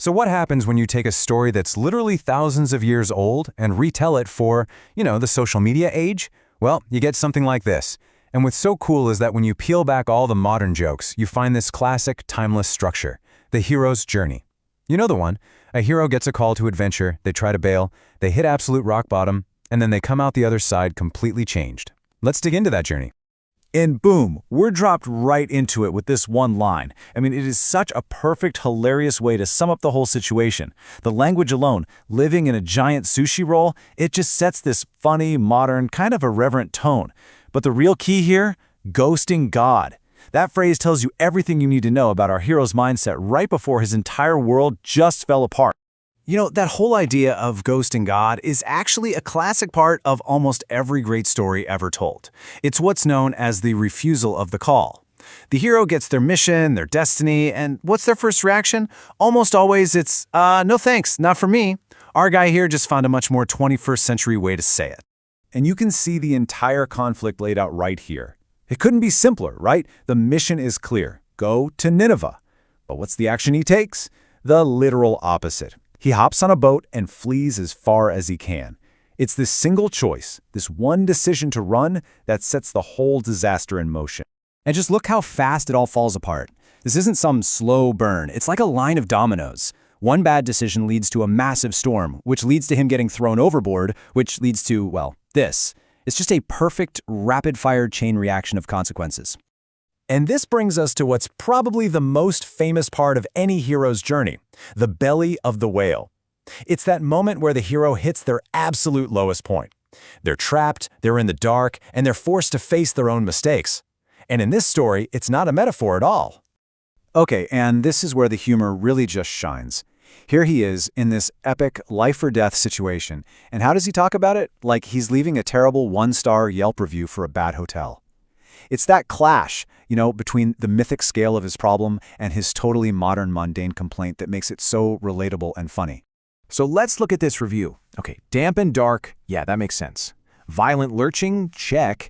So what happens when you take a story that's literally thousands of years old and retell it for, the social media age? Well, you get something like this. And what's so cool is that when you peel back all the modern jokes, you find this classic, timeless structure, the hero's journey. You know the one. A hero gets a call to adventure, they try to bail, they hit absolute rock bottom, and then they come out the other side completely changed. Let's dig into that journey. And boom, we're dropped right into it with this one line. I mean, it is such a perfect, hilarious way to sum up the whole situation. The language alone, living in a giant sushi roll, it just sets this funny, modern, kind of irreverent tone. But the real key here? Ghosting God. That phrase tells you everything you need to know about our hero's mindset right before his entire world just fell apart. You know, that whole idea of ghosting God is actually a classic part of almost every great story ever told. It's what's known as the refusal of the call. The hero gets their mission, their destiny, and what's their first reaction? Almost always it's, no thanks, not for me. Our guy here just found a much more 21st century way to say it. And you can see the entire conflict laid out right here. It couldn't be simpler, right? The mission is clear. Go to Nineveh. But what's the action he takes? The literal opposite. He hops on a boat and flees as far as he can. It's this single choice, this one decision to run, that sets the whole disaster in motion. And just look how fast it all falls apart. This isn't some slow burn. It's like a line of dominoes. One bad decision leads to a massive storm, which leads to him getting thrown overboard, which leads to, well, this. It's just a perfect, rapid-fire chain reaction of consequences. And this brings us to what's probably the most famous part of any hero's journey, the belly of the whale. It's that moment where the hero hits their absolute lowest point. They're trapped, they're in the dark, and they're forced to face their own mistakes. And in this story, it's not a metaphor at all. Okay, and this is where the humor really just shines. Here he is in this epic life-or-death situation, and how does he talk about it? Like he's leaving a terrible one-star Yelp review for a bad hotel. It's that clash, between the mythic scale of his problem and his totally modern mundane complaint that makes it so relatable and funny. So let's look at this review. Okay, damp and dark, yeah, that makes sense. Violent lurching, check.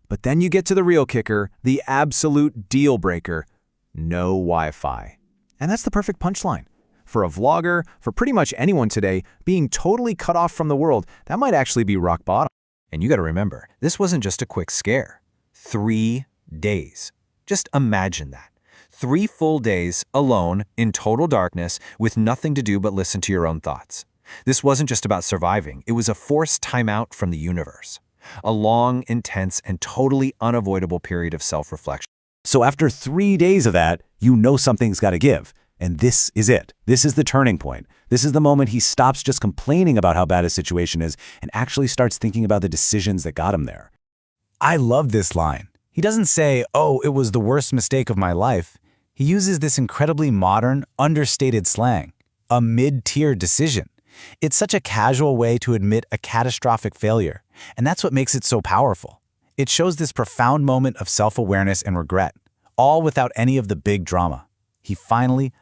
But then you get to the real kicker, the absolute deal breaker, no Wi-Fi. And that's the perfect punchline. For a vlogger, for pretty much anyone today, being totally cut off from the world, that might actually be rock bottom. And you gotta remember, this wasn't just a quick scare. 3 days. Just imagine that. 3 full days alone in total darkness with nothing to do but listen to your own thoughts. This wasn't just about surviving. It was a forced timeout from the universe. A long, intense, and totally unavoidable period of self-reflection. So after 3 days of that, you know something's got to give. And this is it. This is the turning point. This is the moment he stops just complaining about how bad his situation is and actually starts thinking about the decisions that got him there. I love this line. He doesn't say, oh, it was the worst mistake of my life. He uses this incredibly modern, understated slang, a mid-tier decision. It's such a casual way to admit a catastrophic failure, and that's what makes it so powerful. It shows this profound moment of self-awareness and regret, all without any of the big drama. He finally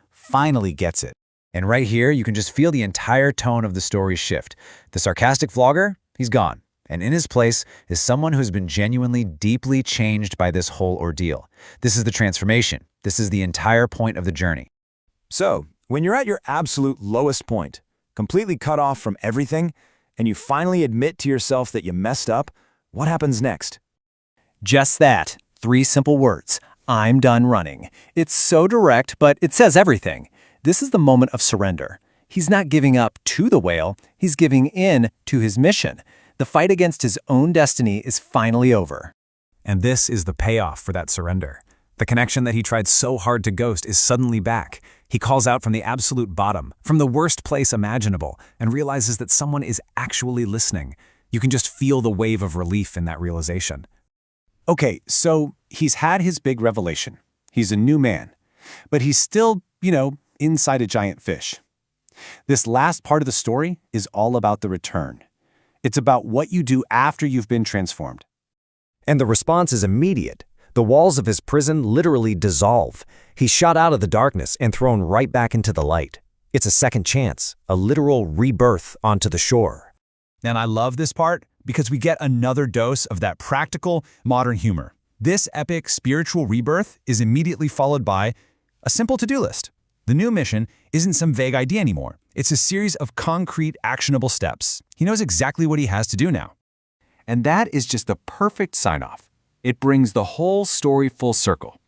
gets it. And right here, you can just feel the entire tone of the story shift. The sarcastic vlogger, he's gone. And in his place is someone who's been genuinely deeply changed by this whole ordeal. This is the transformation. This is the entire point of the journey. So, when you're at your absolute lowest point, completely cut off from everything, and you finally admit to yourself that you messed up, what happens next? Just that. 3 simple words. I'm done running. It's so direct, but it says everything. This is the moment of surrender. He's not giving up to the whale. He's giving in to his mission. The fight against his own destiny is finally over. And this is the payoff for that surrender. The connection that he tried so hard to ghost is suddenly back. He calls out from the absolute bottom, from the worst place imaginable, and realizes that someone is actually listening. You can just feel the wave of relief in that realization. Okay, so he's had his big revelation. He's a new man. But he's still, inside a giant fish. This last part of the story is all about the return. It's about what you do after you've been transformed. And the response is immediate. The walls of his prison literally dissolve. He's shot out of the darkness and thrown right back into the light. It's a second chance, a literal rebirth onto the shore. And I love this part because we get another dose of that practical, modern humor. This epic spiritual rebirth is immediately followed by a simple to-do list. The new mission isn't some vague idea anymore. It's a series of concrete, actionable steps. He knows exactly what he has to do now. And that is just the perfect sign-off. It brings the whole story full circle.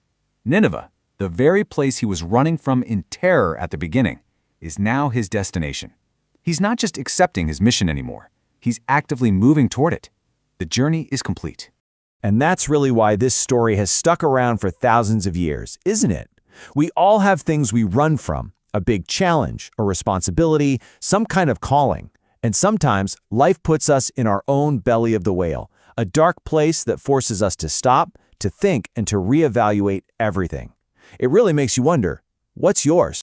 Nineveh, the very place he was running from in terror at the beginning, is now his destination. He's not just accepting his mission anymore. He's actively moving toward it. The journey is complete. And that's really why this story has stuck around for thousands of years, isn't it? We all have things we run from, a big challenge, a responsibility, some kind of calling. And sometimes life puts us in our own belly of the whale, a dark place that forces us to stop, to think, and to reevaluate everything. It really makes you wonder, what's yours?